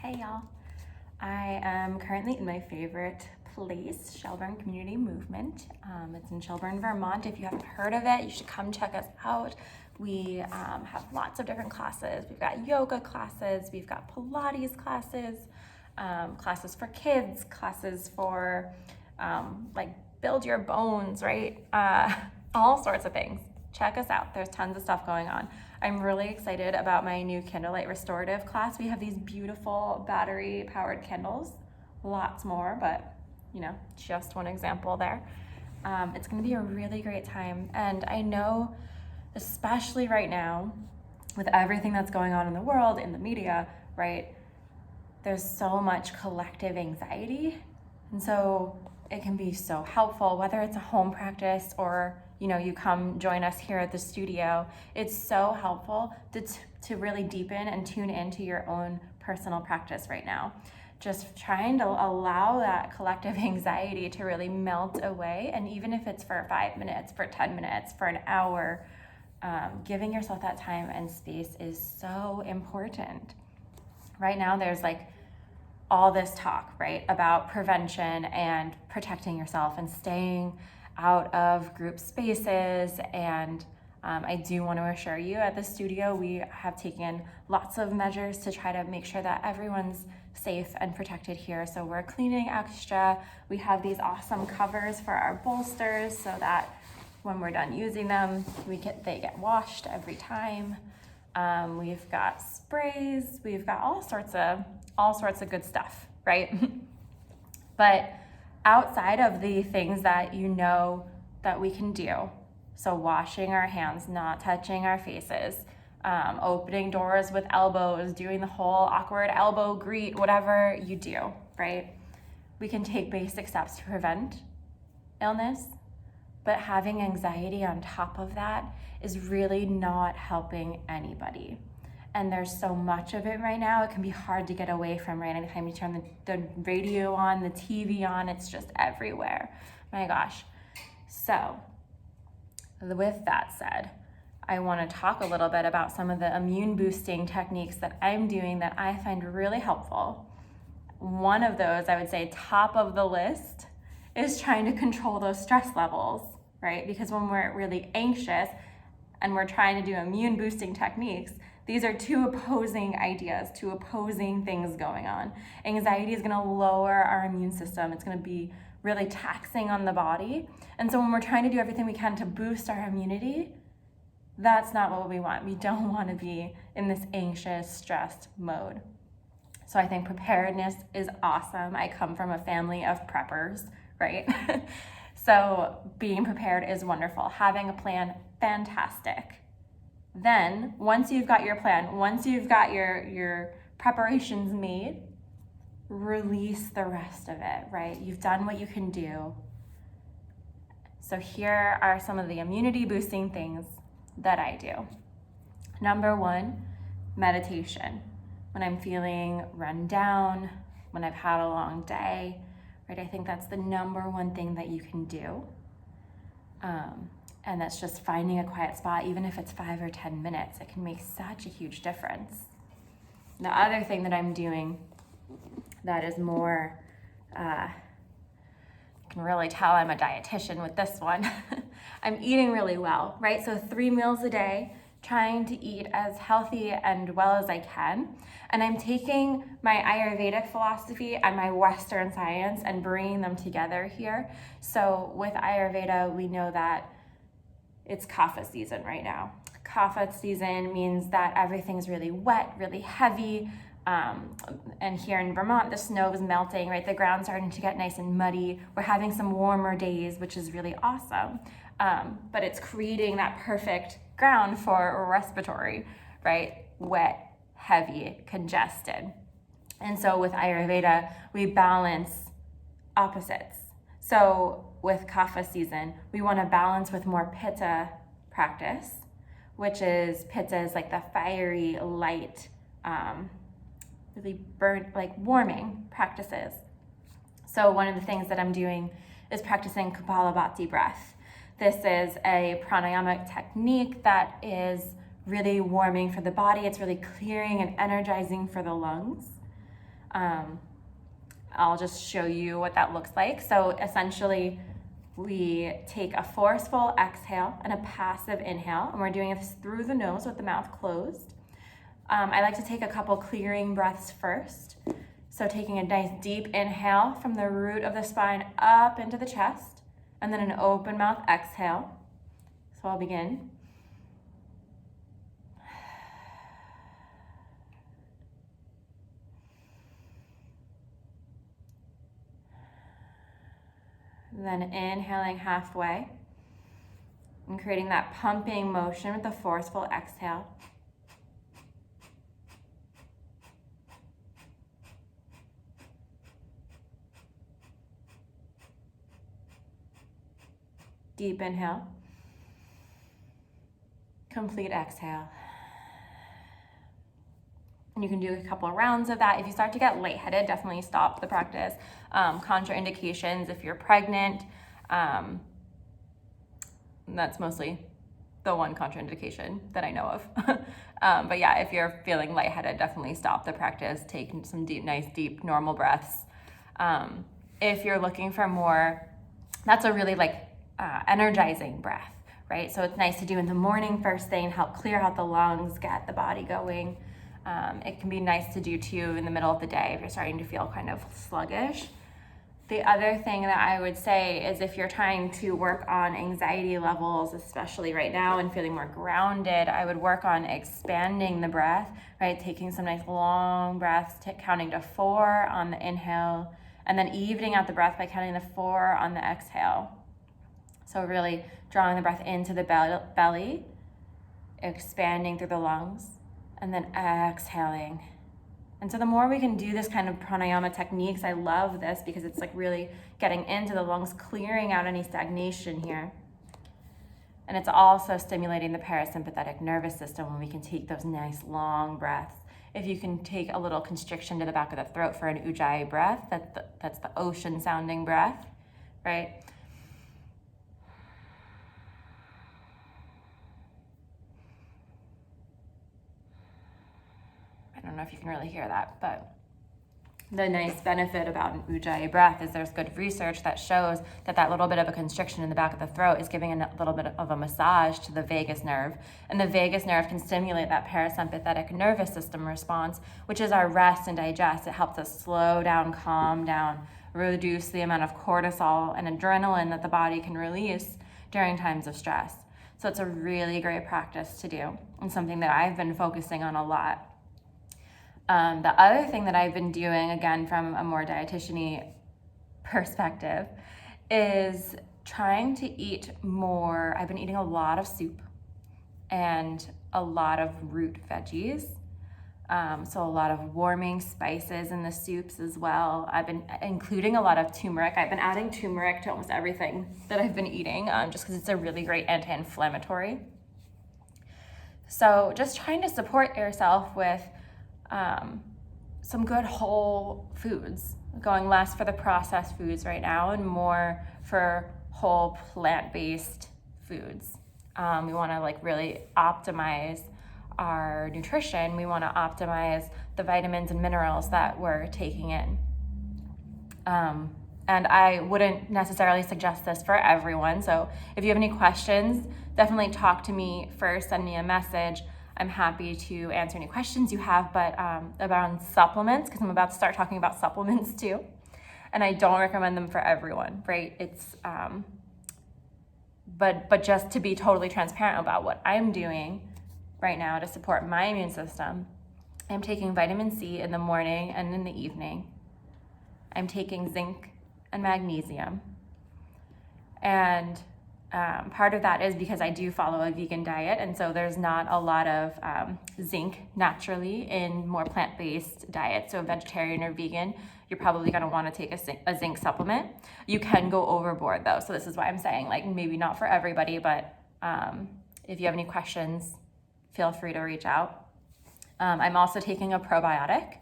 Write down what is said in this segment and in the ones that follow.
Hey y'all. I am currently in my favorite place, Shelburne Community Movement. It's in Shelburne, Vermont. If you haven't heard of it, you should come check us out. We have lots of different classes. We've got yoga classes, we've got Pilates classes, classes for kids, classes for like build your bones, right? All sorts of things. Check us out. There's tons of stuff going on. I'm really excited about my new candlelight restorative class. We have these beautiful battery powered candles, lots more, but just one example there. It's gonna be a really great time. And I know, especially right now, with everything that's going on in the world, in the media, right? There's so much collective anxiety. And so it can be so helpful, whether it's a home practice or you come join us here at the studio. It's so helpful to really deepen and tune into your own personal practice right now. Just trying to allow that collective anxiety to really melt away. And even if it's for 5 minutes, for 10 minutes, for an hour, giving yourself that time and space is so important. Right now, there's all this talk, right, about prevention and protecting yourself and staying out of group spaces. And I do want to assure you, at the studio, we have taken lots of measures to try to make sure that everyone's safe and protected here. So we're cleaning extra. We have these awesome covers for our bolsters so that when we're done using them, they get washed every time. We've got sprays. We've got all sorts of good stuff, right? But outside of the things that that we can do, so washing our hands, not touching our faces, opening doors with elbows, doing the whole awkward elbow greet, whatever you do, right? We can take basic steps to prevent illness, but having anxiety on top of that is really not helping anybody. And there's so much of it right now, it can be hard to get away from, right? Anytime you turn the radio on, the TV on, it's just everywhere. My gosh. So, with that said, I want to talk a little bit about some of the immune boosting techniques that I'm doing that I find really helpful. One of those, I would say, top of the list is trying to control those stress levels, right? Because when we're really anxious and we're trying to do immune boosting techniques, these are two opposing ideas, two opposing things going on. Anxiety is gonna lower our immune system. It's gonna be really taxing on the body. And so when we're trying to do everything we can to boost our immunity, that's not what we want. We don't wanna be in this anxious, stressed mode. So I think preparedness is awesome. I come from a family of preppers, right? So being prepared is wonderful. Having a plan, fantastic. Then, once you've got your plan, once you've got your preparations made, release the rest of it, right? You've done what you can do. So here are some of the immunity boosting things that I do. Number one, meditation. When I'm feeling run down, when I've had a long day, right? I think that's the number one thing that you can do. And that's just finding a quiet spot, even if it's 5 or 10 minutes. It can make such a huge difference. The other thing that I'm doing that is more, you can really tell I'm a dietitian with this one. I'm eating really well, right? So 3 meals a day, trying to eat as healthy and well as I can. And I'm taking my Ayurvedic philosophy and my Western science and bringing them together here. So with Ayurveda, we know that it's kapha season right now. Kapha season means that everything's really wet, really heavy. And here in Vermont, the snow is melting, right? The ground's starting to get nice and muddy. We're having some warmer days, which is really awesome. But it's creating that perfect ground for respiratory, right? Wet, heavy, congested. And so with Ayurveda, we balance opposites. So with kapha season, we want to balance with more pitta practice, which is pitta is like the fiery, light, really warming practices. So one of the things that I'm doing is practicing Kapalabhati breath. This is a pranayamic technique that is really warming for the body. It's really clearing and energizing for the lungs. I'll just show you what that looks like. So essentially, we take a forceful exhale and a passive inhale, and we're doing this through the nose with the mouth closed. I like to take a couple clearing breaths first. So taking a nice deep inhale from the root of the spine up into the chest, and then an open mouth exhale. So I'll begin. Then inhaling halfway and creating that pumping motion with the forceful exhale. Deep inhale. Complete exhale. And you can do a couple of rounds of that. If you start to get lightheaded, definitely stop the practice. Contraindications, if you're pregnant, that's mostly the one contraindication that I know of. But yeah, if you're feeling lightheaded, definitely stop the practice. Take some nice, deep, normal breaths. If you're looking for more, that's a really energizing breath, right? So it's nice to do in the morning first thing, help clear out the lungs, get the body going. It can be nice to do too in the middle of the day if you're starting to feel kind of sluggish. The other thing that I would say is if you're trying to work on anxiety levels, especially right now, and feeling more grounded, I would work on expanding the breath, right? Taking some nice long breaths, counting to 4 on the inhale, and then evening out the breath by counting to 4 on the exhale. So really drawing the breath into the belly, expanding through the lungs, and then exhaling. And so the more we can do this kind of pranayama techniques, I love this because it's really getting into the lungs, clearing out any stagnation here. And it's also stimulating the parasympathetic nervous system when we can take those nice long breaths. If you can take a little constriction to the back of the throat for an ujjayi breath, that's the ocean sounding breath, right? I don't know if you can really hear that, but the nice benefit about an ujjayi breath is there's good research that shows that little bit of a constriction in the back of the throat is giving a little bit of a massage to the vagus nerve. And the vagus nerve can stimulate that parasympathetic nervous system response, which is our rest and digest. It helps us slow down, calm down, reduce the amount of cortisol and adrenaline that the body can release during times of stress. So it's a really great practice to do and something that I've been focusing on a lot. The other thing that I've been doing, again, from a more dietitian-y perspective, is trying to eat more. I've been eating a lot of soup and a lot of root veggies. So a lot of warming spices in the soups as well. I've been including a lot of turmeric. I've been adding turmeric to almost everything that I've been eating, just because it's a really great anti-inflammatory. So just trying to support yourself with some good whole foods, going less for the processed foods right now and more for whole plant-based foods. We want to really optimize our nutrition. We want to optimize the vitamins and minerals that we're taking in. And I wouldn't necessarily suggest this for everyone. So if you have any questions, definitely talk to me first, send me a message. I'm happy to answer any questions you have, but about supplements, because I'm about to start talking about supplements too. And I don't recommend them for everyone, right? It's, but just to be totally transparent about what I'm doing right now to support my immune system, I'm taking vitamin C in the morning and in the evening. I'm taking zinc and magnesium. And part of that is because I do follow a vegan diet, and so there's not a lot of zinc naturally in more plant-based diets. So vegetarian or vegan, you're probably going to want to take a zinc supplement. You can go overboard though, so this is why I'm saying maybe not for everybody, but if you have any questions, feel free to reach out. I'm also taking a probiotic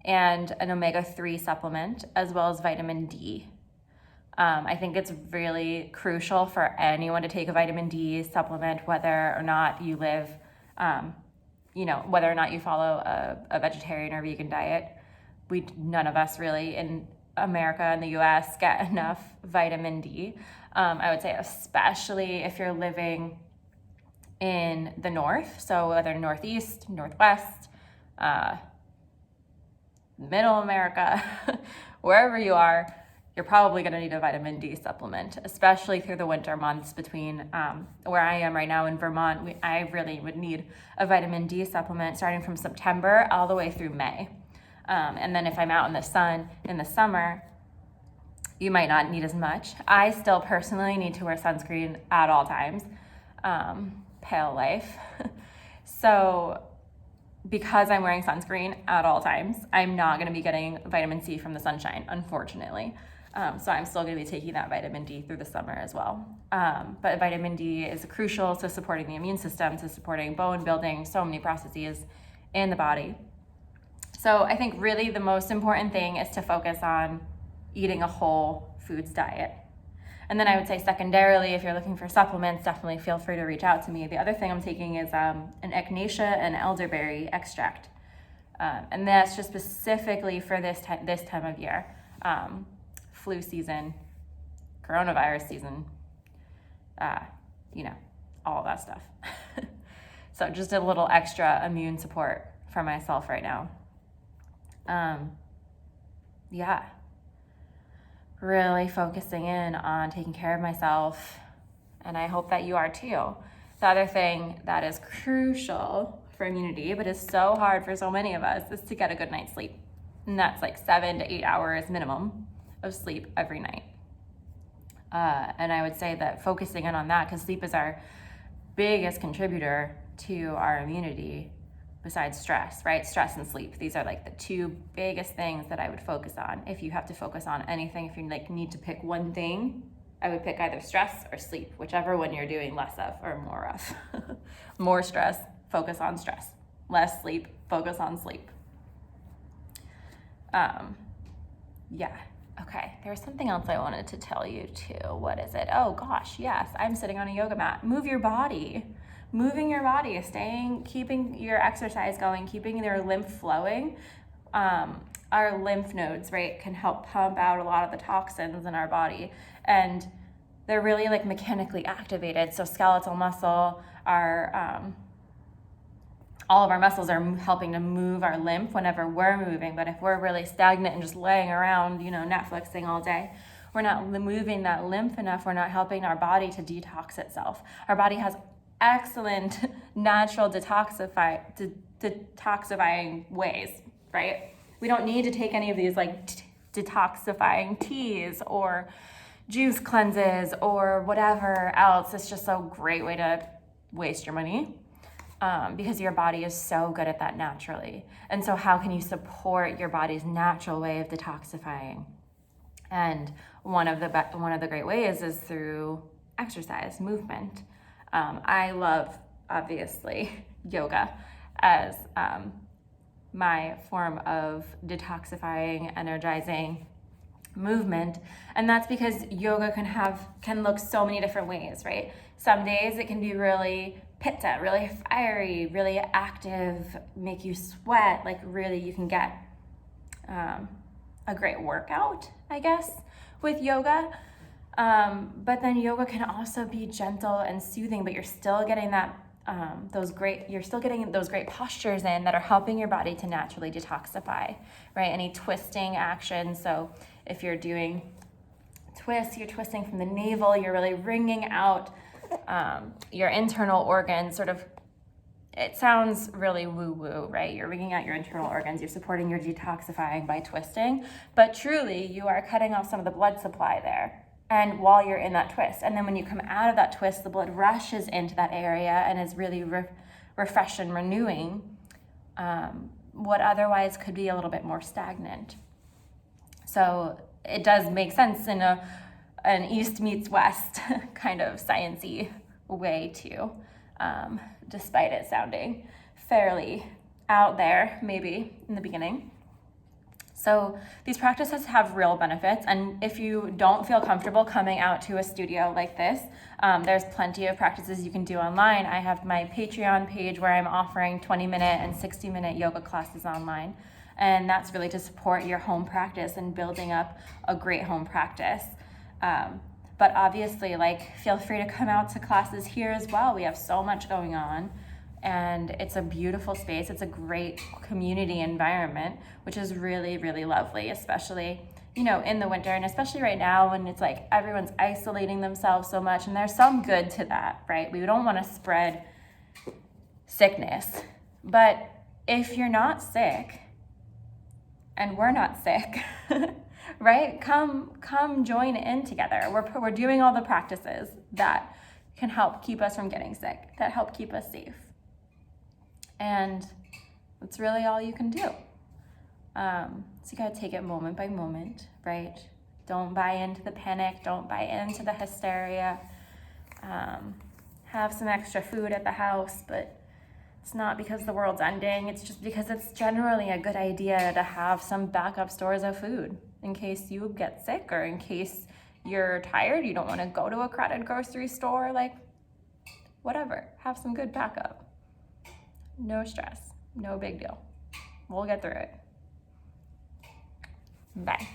and an omega-3 supplement, as well as vitamin D. I think it's really crucial for anyone to take a vitamin D supplement, whether or not you whether or not you follow a vegetarian or vegan diet. none of us really in America and the US get enough vitamin D. I would say especially if you're living in the north, so whether northeast, northwest, middle America, wherever you are, you're probably going to need a vitamin D supplement, especially through the winter months between where I am right now in Vermont. I really would need a vitamin D supplement starting from September all the way through May. And then if I'm out in the sun in the summer, you might not need as much. I still personally need to wear sunscreen at all times. Pale life. So because I'm wearing sunscreen at all times, I'm not going to be getting vitamin C from the sunshine, unfortunately. So I'm still going to be taking that vitamin D through the summer as well. But vitamin D is crucial to supporting the immune system, to supporting bone building, so many processes in the body. So I think really the most important thing is to focus on eating a whole foods diet. And then I would say secondarily, if you're looking for supplements, definitely feel free to reach out to me. The other thing I'm taking is an echinacea and elderberry extract. And that's just specifically for this time of year. Flu season, coronavirus season, all of that stuff. So just a little extra immune support for myself right now. Really focusing in on taking care of myself, and I hope that you are too. The other thing that is crucial for immunity, but is so hard for so many of us, is to get a good night's sleep. And that's like 7 to 8 hours minimum of sleep every night. And I would say that focusing in on that, because sleep is our biggest contributor to our immunity besides stress, right? Stress and sleep. These are like the two biggest things that I would focus on. If you have to focus on anything, if you need to pick one thing, I would pick either stress or sleep, whichever one you're doing less of or more of. More stress, focus on stress. Less sleep, focus on sleep. Okay, there was something else I wanted to tell you too. What is it? Oh gosh, yes, I'm sitting on a yoga mat. Move your body. Moving your body, keeping your exercise going, keeping your lymph flowing. Our lymph nodes, right, can help pump out a lot of the toxins in our body. And they're really like mechanically activated. So skeletal muscle, all of our muscles are helping to move our lymph whenever we're moving. But if we're really stagnant and just laying around, Netflixing all day, we're not moving that lymph enough. We're not helping our body to detox itself. Our body has excellent natural detoxifying ways, right? We don't need to take any of these detoxifying teas or juice cleanses or whatever else. It's just a great way to waste your money because your body is so good at that naturally. And so how can you support your body's natural way of detoxifying? And one of the great ways is through exercise, movement. I love, obviously, yoga as my form of detoxifying, energizing movement. And that's because yoga can look so many different ways, right? Some days it can be really pitta, really fiery, really active, make you sweat, really you can get a great workout, I guess, with yoga. But then yoga can also be gentle and soothing, but you're still getting those great postures in that are helping your body to naturally detoxify, right? Any twisting action. So if you're doing twists, you're twisting from the navel, you're really wringing out your internal organs, it sounds really woo-woo, right? You're wringing out your internal organs, you're supporting your detoxifying by twisting, but truly you are cutting off some of the blood supply there. And while you're in that twist, and then when you come out of that twist, the blood rushes into that area and is really refresh and renewing what otherwise could be a little bit more stagnant. So it does make sense in an East meets West kind of science-y way too, despite it sounding fairly out there maybe in the beginning. So these practices have real benefits, and if you don't feel comfortable coming out to a studio like this, there's plenty of practices you can do online. I have my Patreon page where I'm offering 20-minute and 60-minute yoga classes online. And that's really to support your home practice and building up a great home practice. But obviously, like, feel free to come out to classes here as well. We have so much going on, and it's a beautiful space. It's a great community environment, which is really, really lovely, especially, you know, in the winter, and especially right now when it's like everyone's isolating themselves so much. And there's some good to that, right? We don't want to spread sickness. But if you're not sick, and we're not sick, right? Come join in together. We're doing all the practices that can help keep us from getting sick, that help keep us safe. And that's really all you can do. So you gotta take it moment by moment, right? Don't buy into the panic. Don't buy into the hysteria. Have some extra food at the house, but it's not because the world's ending. It's just because it's generally a good idea to have some backup stores of food in case you get sick or in case you're tired, you don't want to go to a crowded grocery store, like whatever. Have some good backup. No stress. No big deal. We'll get through it. Bye.